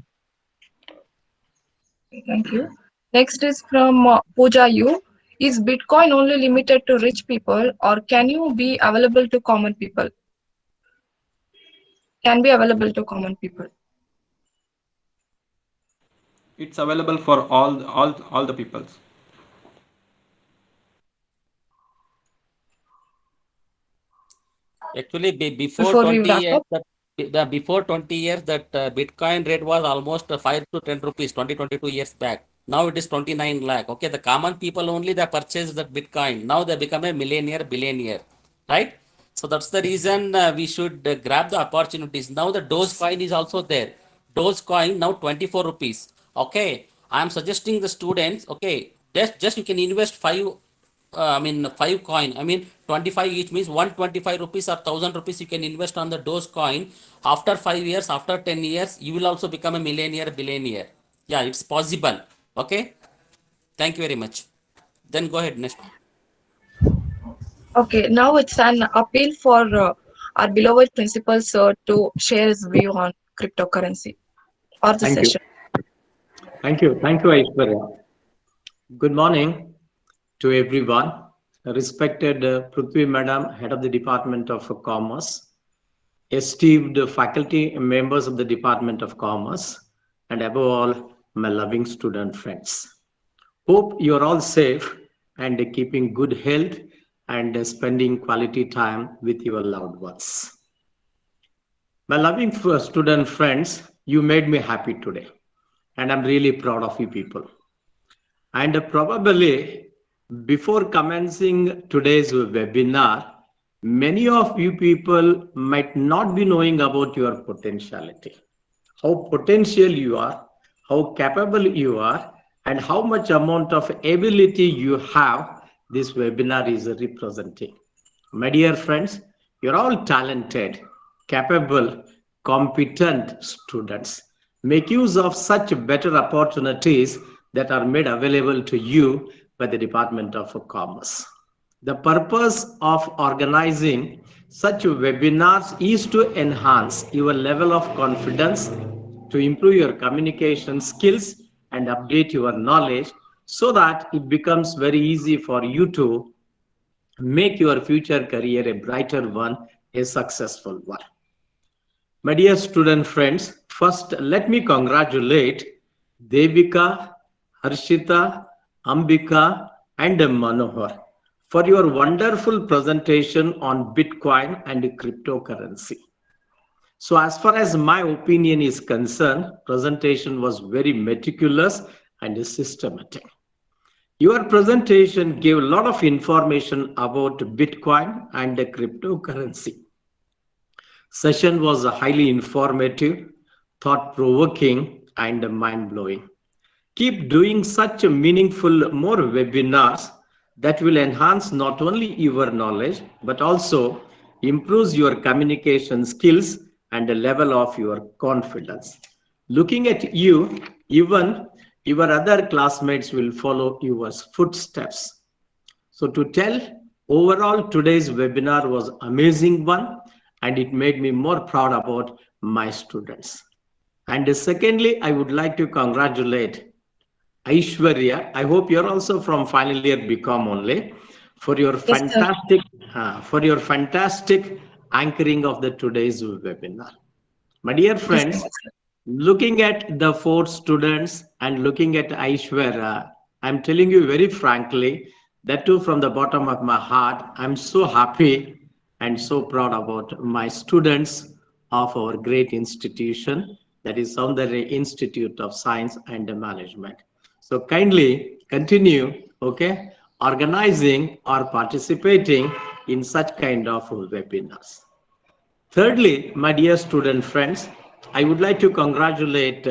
Speaker 1: Thank you. Next is from Pooja Yu. Is Bitcoin only limited to rich people or can you be available to common people? Can be available to common people.
Speaker 6: It's available for all the peoples.
Speaker 7: Actually, before
Speaker 1: Before we
Speaker 7: 20
Speaker 1: wrap
Speaker 7: years,
Speaker 1: up,
Speaker 7: before 20 years, that Bitcoin rate was almost 5 to 10 rupees, 22 years back. Now it is 29 lakh. Okay, the common people only they purchase that Bitcoin. Now they become a millionaire, billionaire, right? So that's the reason we should grab the opportunities. Now the Dogecoin is also there. Dogecoin now 24 rupees. Okay, I am suggesting the students. Okay, just you can invest five coin. 25 each means 125 rupees or 1,000 rupees you can invest on the Dogecoin. After 5 years, after 10 years, you will also become a millionaire, billionaire. Yeah, it's possible. Okay. Thank you very much. Then go ahead next.
Speaker 1: okay, now it's an appeal for our beloved principal sir to share his view on cryptocurrency or the
Speaker 10: Thank you.
Speaker 1: session.
Speaker 10: Thank you. Thank you, Aishwarya. Good morning to everyone. Respected Prithvi Madam, Head of the Department of Commerce, esteemed faculty members of the Department of Commerce, and above all, my loving student friends. Hope you're all safe and keeping good health and spending quality time with your loved ones. My loving student friends, you made me happy today, and I'm really proud of you people. And probably before commencing today's webinar, many of you people might not be knowing about your potentiality, how potential you are, how capable you are, and how much amount of ability you have this webinar is representing. My dear friends, you're all talented, capable, competent students. Make use of such better opportunities that are made available to you by the Department of Commerce. The purpose of organizing such webinars is to enhance your level of confidence, to improve your communication skills and update your knowledge so that it becomes very easy for you to make your future career a brighter one, a successful one. My dear student friends, first let me congratulate Devika, Harshita, Ambika, and Manohar for your wonderful presentation on Bitcoin and cryptocurrency. So as far as my opinion is concerned, presentation was very meticulous and systematic. Your presentation gave a lot of information about Bitcoin and the cryptocurrency. Session was highly informative, thought-provoking, and mind-blowing. Keep doing such meaningful more webinars that will enhance not only your knowledge, but also improves your communication skills and the level of your confidence. Looking at you, even your other classmates will follow your footsteps. So to tell, overall today's webinar was amazing one, and it made me more proud about my students. And secondly, I would like to congratulate Aishwarya. I hope you're also from final year BCom only for your
Speaker 1: Yes, sir.
Speaker 10: fantastic anchoring of the today's webinar. My dear
Speaker 1: Yes,
Speaker 10: friends,
Speaker 1: sir.
Speaker 10: looking at the 4 students and looking at Aishwarya, I'm telling you very frankly, that too from the bottom of my heart, I'm so happy and so proud about my students of our great institution, that is Soundarya Institute of Science and Management. So kindly continue, okay, organizing or participating in such kind of webinars. Thirdly, my dear student friends, I would like to congratulate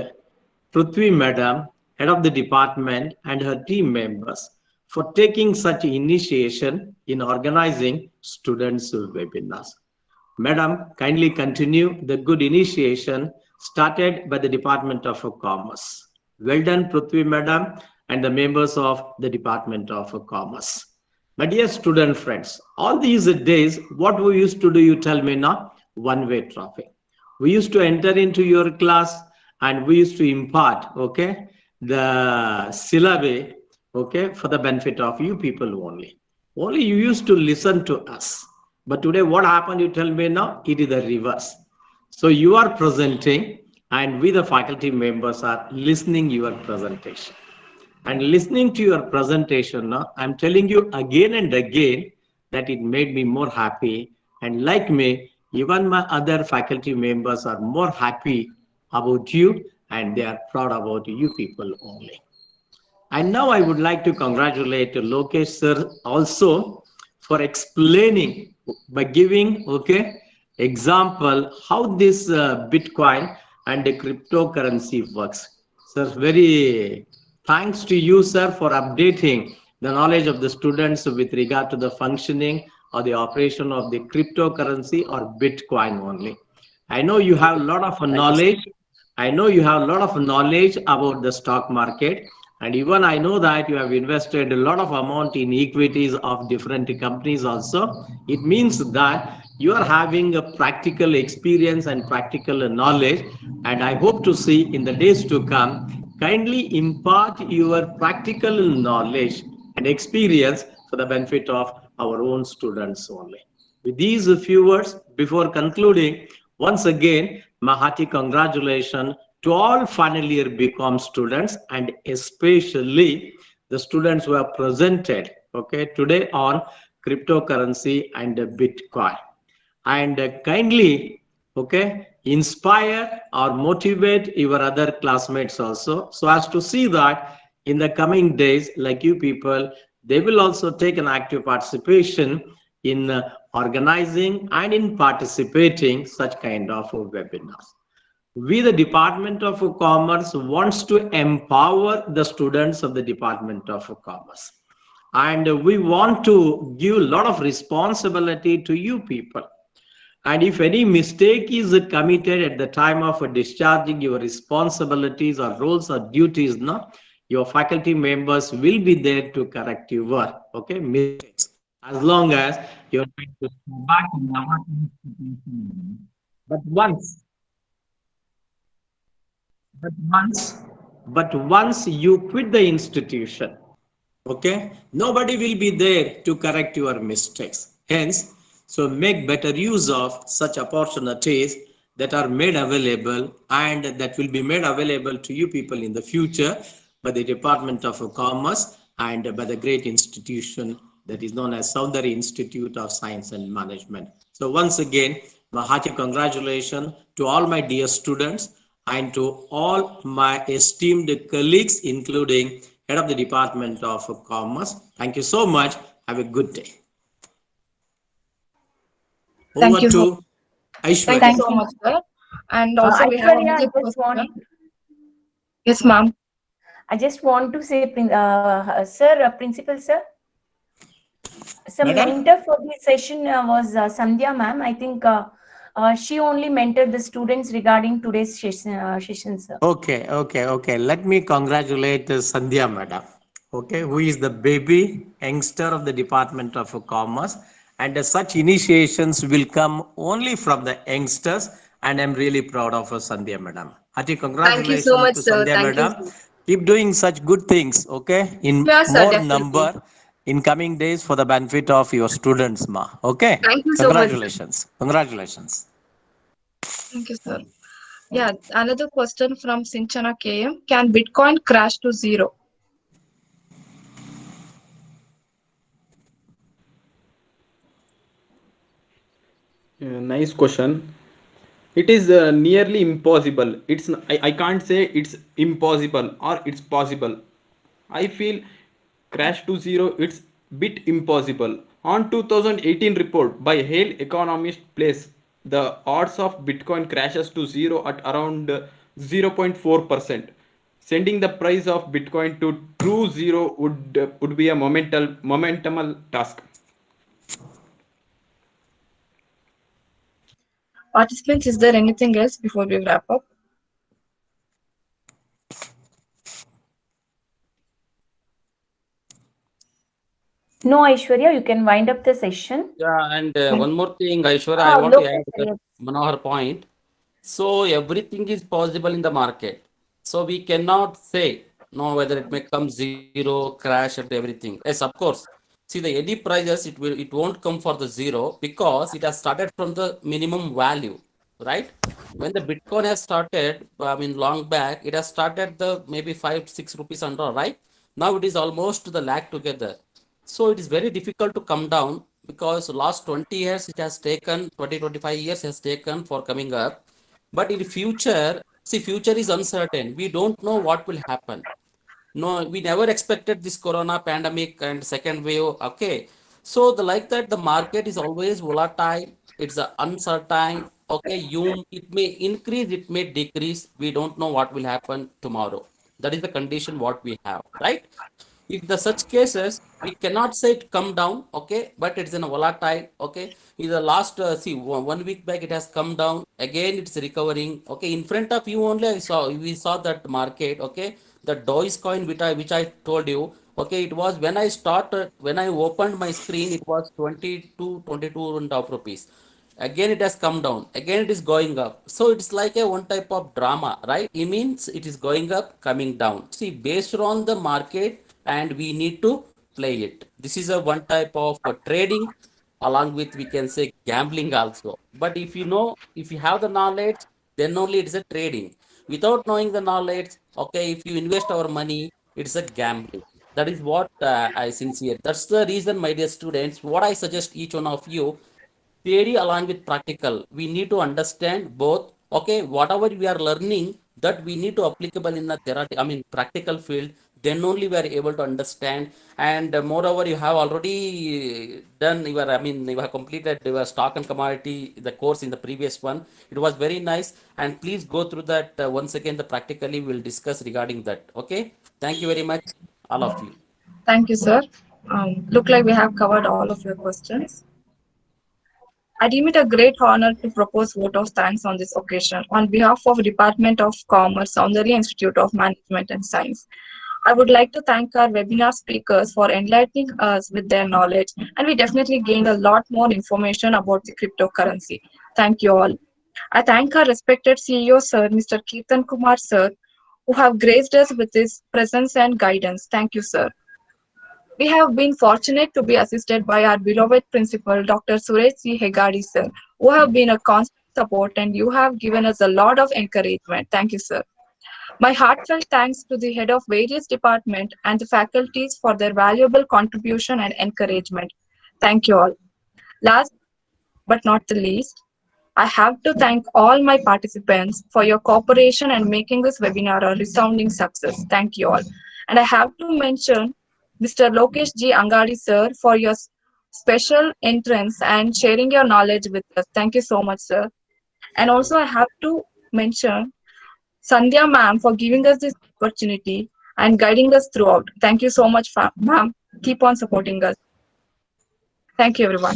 Speaker 10: Prithvi Madam, head of the department, and her team members for taking such initiation in organizing students' webinars. Madam, kindly continue the good initiation started by the Department of Commerce. Well done, Prithvi Madam, and the members of the Department of Commerce. My dear student friends, all these days, what we used to do, you tell me now, one-way traffic. We used to enter into your class and we used to impart, okay, the syllabi, okay, for the benefit of you people only. Only you used to listen to us. But today, what happened, you tell me now, it is the reverse. So you are presenting and we, the faculty members, are listening your presentation. And listening to your presentation, I'm telling you again and again that it made me more happy. And like me, even my other faculty members are more happy about you and they are proud about you people only. And now I would like to congratulate Lokesh sir also for explaining by giving, okay, example how this Bitcoin and the cryptocurrency works. Sir, very thanks to you, sir, for updating the knowledge of the students with regard to the functioning or the operation of the cryptocurrency or Bitcoin only. I know you have a lot of knowledge. I know you have a lot of knowledge about the stock market. And even I know that you have invested a lot of amount in equities of different companies also. It means that you are having a practical experience and practical knowledge. And I hope to see in the days to come, kindly impart your practical knowledge and experience for the benefit of our own students only. With these few words, before concluding, once again, my hearty congratulations to all final year BCom students and especially the students who have presented, okay, today on cryptocurrency and Bitcoin. And kindly, okay, inspire or motivate your other classmates also, so as to see that in the coming days, like you people, they will also take an active participation in organizing and in participating such kind of webinars. We, the Department of Commerce, wants to empower the students of the Department of Commerce. And we want to give a lot of responsibility to you people. And if any mistake is committed at the time of discharging your responsibilities or roles or duties, no, your faculty members will be there to correct your mistakes, as long as you're going to go back in our institution. But once you quit the institution, okay, nobody will be there to correct your mistakes. Hence, so make better use of such opportunities that are made available and that will be made available to you people in the future by the Department of Commerce and by the great institution that is known as Soundarya Institute of Science and Management. So once again, my hearty congratulations to all my dear students and to all my esteemed colleagues, including Head of the Department of Commerce. Thank you so much. Have a good day. Over to Aishwarya.
Speaker 1: Thank you so much, sir. And also we have another question. Yes, ma'am.
Speaker 11: I just want to say, sir, principal sir. So mentor for this session was Sandhya ma'am. I think she only mentored the students regarding today's session, sir.
Speaker 10: Okay. Let me congratulate Sandhya madam. Okay, who is the baby youngster of the Department of Commerce, And such initiations will come only from the youngsters. And I'm really proud of Sandhya Madam. Hearty
Speaker 8: Thank you so
Speaker 10: congratulations
Speaker 8: much,
Speaker 10: to
Speaker 8: sir.
Speaker 10: Sandhya
Speaker 8: Thank you.
Speaker 10: Madam. Keep doing such good things, okay? In
Speaker 8: Yeah, sir,
Speaker 10: more
Speaker 8: definitely.
Speaker 10: number in coming days for the benefit of your students, ma. Okay?
Speaker 8: Thank you so much, sir.
Speaker 10: Congratulations. Congratulations.
Speaker 1: Thank you, sir. Yeah, another question from Sinchana KM. Can Bitcoin crash to zero?
Speaker 6: Nice question. It is nearly impossible. I can't say it's impossible or it's possible. I feel crash to zero, it's bit impossible. On 2018 report by Hale Economist place the odds of Bitcoin crashes to zero at around 0.4%. Sending the price of Bitcoin to true zero would be a momental task.
Speaker 1: Participants, is there anything else before we wrap up?
Speaker 11: No, Aishwarya, you can wind up the session.
Speaker 7: Yeah, and one more thing, Aishwarya, I want to add that Manohar point. So everything is possible in the market. So we cannot say no whether it may come zero, crash, and everything. Yes, of course. See the any prices, it won't come for the zero because it has started from the minimum value, right? When the Bitcoin has started, I mean long back, it has started the maybe 5-6 rupees under, right? Now it is almost to the lakh together. So it is very difficult to come down because last 20 years it has taken 20-25 years has taken for coming up. But in future, see, future is uncertain. We don't know what will happen. No, we never expected this corona pandemic and second wave. Okay. So the like that the market is always volatile. It's uncertain. Okay, it may increase, it may decrease. We don't know what will happen tomorrow. That is the condition what we have, right? If the such cases, we cannot say it come down, okay, but it's in a volatile, okay. In the last see 1 week back it has come down again, it's recovering, okay. In front of you only we saw that market, okay. The Dogecoin which I told you, okay, it was when I opened my screen, it was 22 and half rupees. Again it has come down, again it is going up. So it's like a one type of drama, right? It means it is going up, coming down. See, based on the market, and we need to play it. This is a one type of trading, along with we can say gambling also. But if you know, if you have the knowledge, then only it's a trading. Without knowing the knowledge, okay, if you invest our money, it's a gambling. That is what I sincere. That's the reason, my dear students, what I suggest each one of you, theory along with practical, we need to understand both. Okay, whatever we are learning, that we need to applicable in the theory, I mean practical field. Then only we are able to understand. And moreover, you have already done your, I mean you have completed your stock and commodity the course in the previous one. It was very nice, and please go through that once again. The practically we'll discuss regarding that. Okay, thank you very much, all of you.
Speaker 1: Thank you, sir. Look like we have covered all of your questions. I deem it a great honor to propose vote of thanks on this occasion on behalf of Department of Commerce, Soundarya Institute of Management and Science. I would like to thank our webinar speakers for enlightening us with their knowledge, and we definitely gained a lot more information about the cryptocurrency. Thank you all. I thank our respected CEO, Sir, Mr. Kirtan Kumar, Sir, who have graced us with his presence and guidance. Thank you, sir. We have been fortunate to be assisted by our beloved principal, Dr. Suresh C. Hegadi, sir, who have been a constant support, and you have given us a lot of encouragement. Thank you, sir. My heartfelt thanks to the head of various departments and the faculties for their valuable contribution and encouragement. Thank you all. Last but not the least, I have to thank all my participants for your cooperation and making this webinar a resounding success. Thank you all. And I have to mention Mr. Lokesh G. Angadi, sir, for your special entrance and sharing your knowledge with us. Thank you so much, sir. And also I have to mention Sandhya ma'am for giving us this opportunity and guiding us throughout. Thank you so much, ma'am. Keep on supporting us. Thank you, everyone.